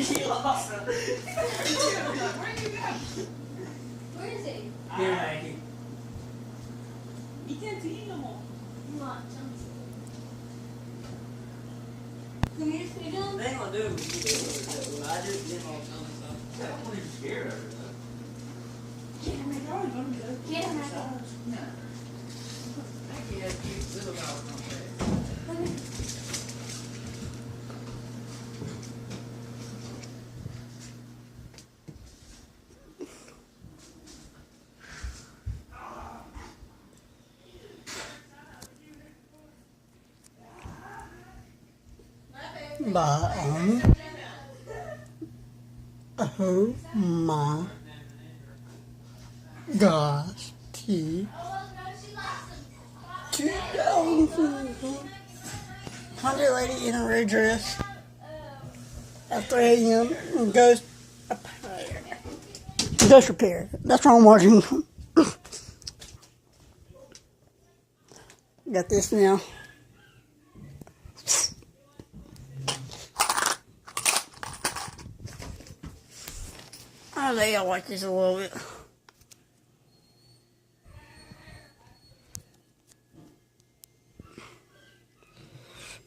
She lost him. Where you go? Where is he? Here, Nike. He can't eat no more. You want some? Can you just feed him? They ain't gonna do it with you. I just did all kind of stuff. I'm not even scared of it. Get him, Michael. Get him, Michael. No. I think he has cute little dogs on there. Oh my gosh, T. 2000. Hungry lady in a red dress at 3 a.m. and Ghost Repair. That's what I'm watching. Got this now. I think I like this a little bit.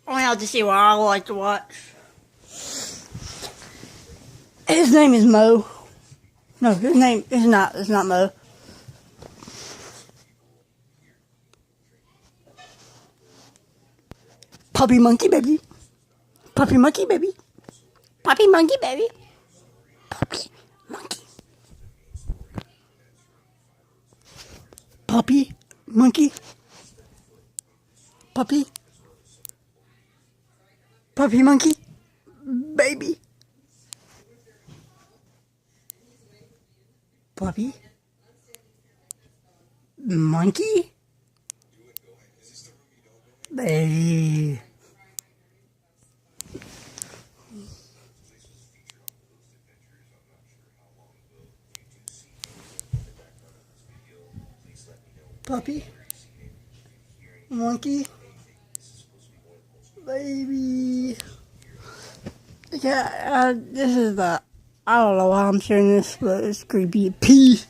Only have to see what I like to watch. His name is Mo. No, his name is not. It's not Mo. Puppy Monkey Baby. Puppy Monkey Baby. Puppy Monkey Baby. Puppy Monkey. Puppy Monkey. Puppy. Puppy Monkey. Baby. Puppy. Monkey. Baby. Puppy. Monkey. Baby. Yeah, this is the, I don't know why I'm sharing this, but it's creepy. Peace.